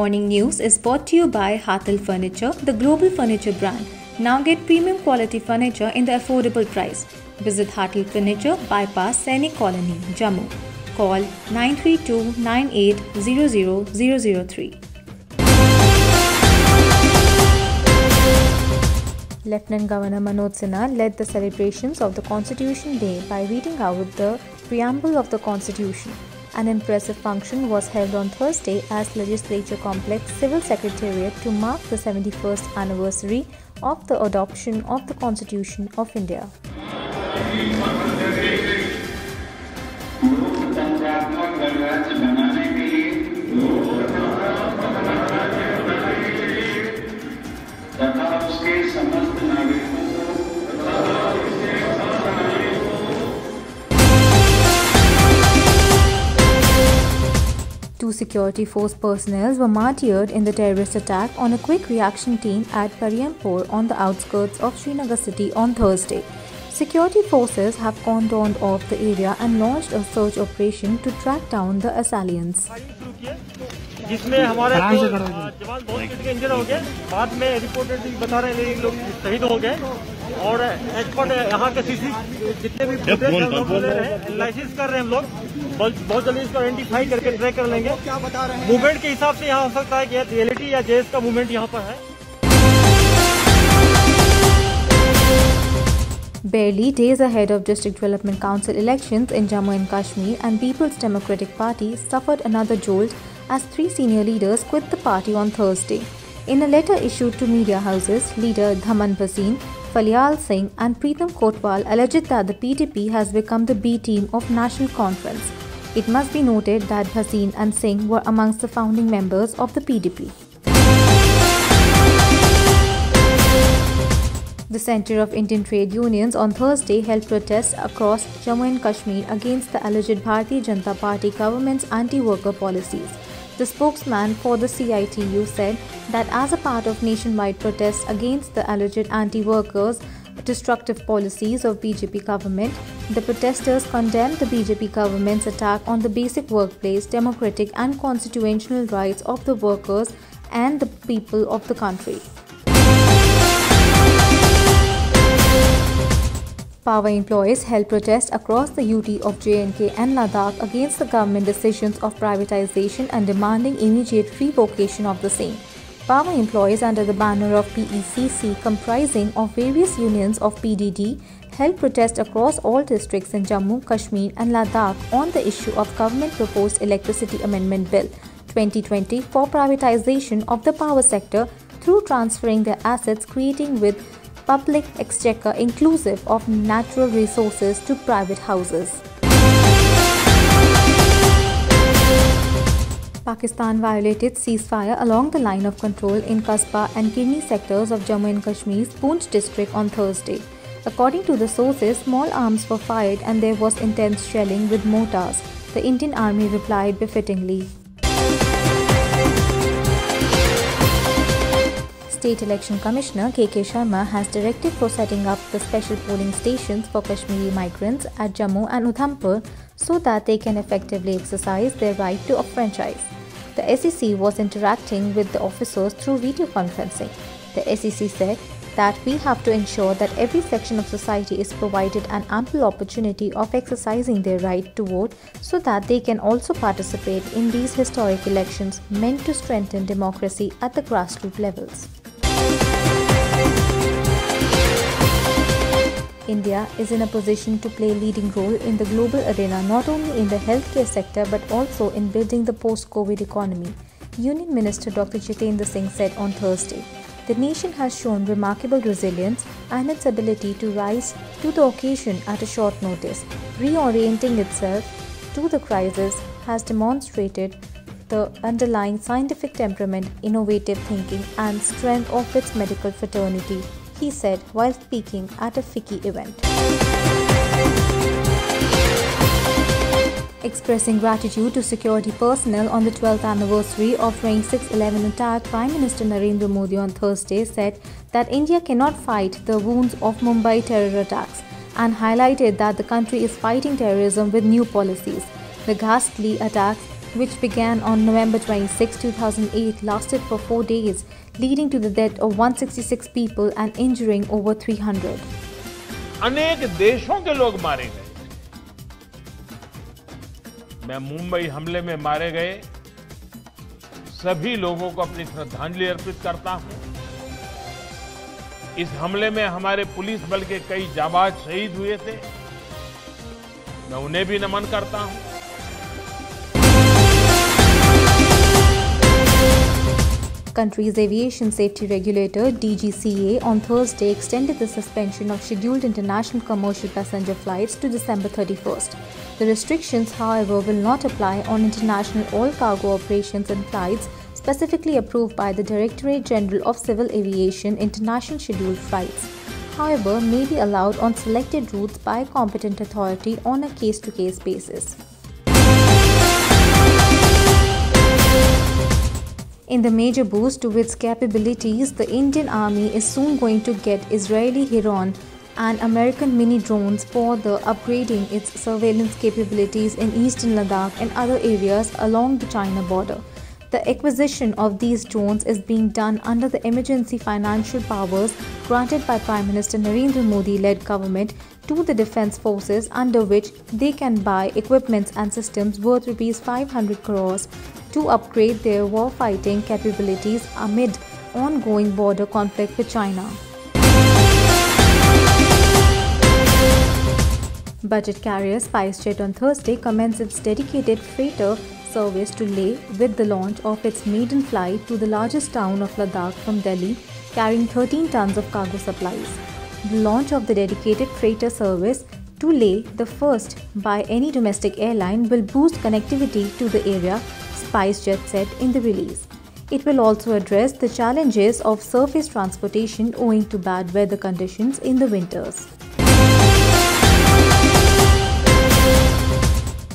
morning news is brought to you by Hatil Furniture, the global furniture brand. Now get premium quality furniture in the affordable price. Visit Hatil Furniture, Bypass, Sainik Colony, Jammu. Call 932-9800-003. Lieutenant Governor Manoj Sinha led the celebrations of the Constitution Day by reading out the preamble of the Constitution. An impressive function was held on Thursday at Legislature Complex Civil Secretariat to mark the 71st anniversary of the adoption of the Constitution of India. Two security force personnel were martyred in the terrorist attack on a quick reaction team at Pariampur on the outskirts of Srinagar city on Thursday. Security forces have cordoned off the area and launched a search operation to track down the assailants. जिसमें हमारे जवान बहुत इंजर हो गए, बाद में reported बता रहे हैं लोग शहीद हो गए और एक्सपर्ट यहाँ के सीसी जितने भी एनालिसिस कर रहे हैं हम लोग बहुत जल्दी इसको आइडेंटिफाई करके ट्रैक कर लेंगे। क्या बता रहे हैं मूवमेंट के हिसाब से यहाँ हो सकता है कि रियलिटी या जेएस का मूवमेंट यहाँ पर है। Barely days ahead of District Development Council elections in Jammu and Kashmir, and People's Democratic Party suffered another jolt as three senior leaders quit the party on Thursday. In a letter issued to media houses, leader Dhaman Bhasin, Falyal Singh and Preetam Kotwal alleged that the PDP has become the B team of National Conference. It must be noted that Bhasin and Singh were amongst the founding members of the PDP. The Centre of Indian Trade Unions on Thursday held protests across Jammu and Kashmir against the alleged Bharatiya Janata Party government's anti-worker policies. The spokesman for the CITU said that as a part of nationwide protests against the alleged anti-workers' destructive policies of BJP government, the protesters condemned the BJP government's attack on the basic workplace, democratic and constitutional rights of the workers and the people of the country. Power employees held protests across the UT of J&K and Ladakh against the government decisions of privatization and demanding immediate revocation of the same. Power employees under the banner of PECC, comprising of various unions of PDD, held protests across all districts in Jammu, Kashmir and Ladakh on the issue of government proposed Electricity Amendment Bill 2020 for privatization of the power sector through transferring their assets, creating with public exchequer inclusive of natural resources to private houses. Pakistan violated ceasefire along the line of control in Kasba and Kirni sectors of Jammu and Kashmir's Poonch district on Thursday. According to the sources, small arms were fired and there was intense shelling with mortars. The Indian Army replied befittingly. State Election Commissioner K.K. Sharma has directed for setting up the special polling stations for Kashmiri migrants at Jammu and Udhampur so that they can effectively exercise their right to a franchise. The SEC was interacting with the officers through video conferencing. The SEC said that we have to ensure that every section of society is provided an ample opportunity of exercising their right to vote so that they can also participate in these historic elections meant to strengthen democracy at the grassroots levels. India is in a position to play a leading role in the global arena not only in the healthcare sector but also in building the post-COVID economy, Union Minister Dr. Jitendra Singh said on Thursday. The nation has shown remarkable resilience and its ability to rise to the occasion at a short notice. Reorienting itself to the crisis has demonstrated the underlying scientific temperament, innovative thinking and strength of its medical fraternity, he said while speaking at a FICCI event. Expressing gratitude to security personnel on the 12th anniversary of Range 611 attack, Prime Minister Narendra Modi on Thursday said that India cannot fight the wounds of Mumbai terror attacks and highlighted that the country is fighting terrorism with new policies. The ghastly attacks which began on November 26, 2008, lasted for 4 days, leading to the death of 166 people and injuring over 300. अनेक देशों के लोग मारे गए। मैं मुंबई हमले में मारे गए सभी लोगों को अपनी श्रद्धांजलि अर्पित करता हूं। इस हमले में हमारे पुलिस बल के कई जाबाज शहीद हुए थे, मैं उन्हें भी नमन करता हूं। Country's aviation safety regulator DGCA on Thursday extended the suspension of scheduled international commercial passenger flights to December 31st. The restrictions, however, will not apply on international all-cargo operations and flights specifically approved by the Directorate General of Civil Aviation international scheduled flights. However, may be allowed on selected routes by a competent authority on a case-to-case basis. In the major boost to its capabilities, the Indian Army is soon going to get Israeli Heron and American mini drones, further upgrading its surveillance capabilities in eastern Ladakh and other areas along the China border. The acquisition of these drones is being done under the emergency financial powers granted by Prime Minister Narendra Modi-led government to the defence forces, under which they can buy equipments and systems worth Rs 500 crores to upgrade their war-fighting capabilities amid ongoing border conflict with China. Budget carrier SpiceJet on Thursday commenced its dedicated freighter service to Leh with the launch of its maiden flight to the largest town of Ladakh from Delhi, carrying 13 tons of cargo supplies. The launch of the dedicated freighter service to Leh, the first by any domestic airline, will boost connectivity to the area, SpiceJet said in the release. It will also address the challenges of surface transportation owing to bad weather conditions in the winters.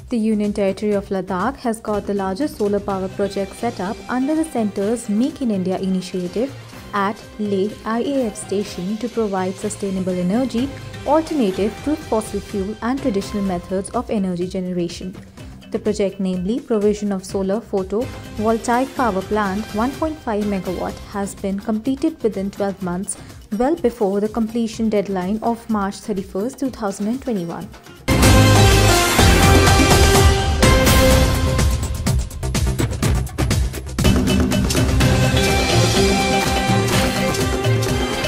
The Union Territory of Ladakh has got the largest solar power project set up under the centre's Make in India initiative at Leh IAF station to provide sustainable energy alternative to fossil fuel and traditional methods of energy generation. The project, namely provision of solar photovoltaic power plant 1.5 megawatt, has been completed within 12 months, well before the completion deadline of March 31, 2021.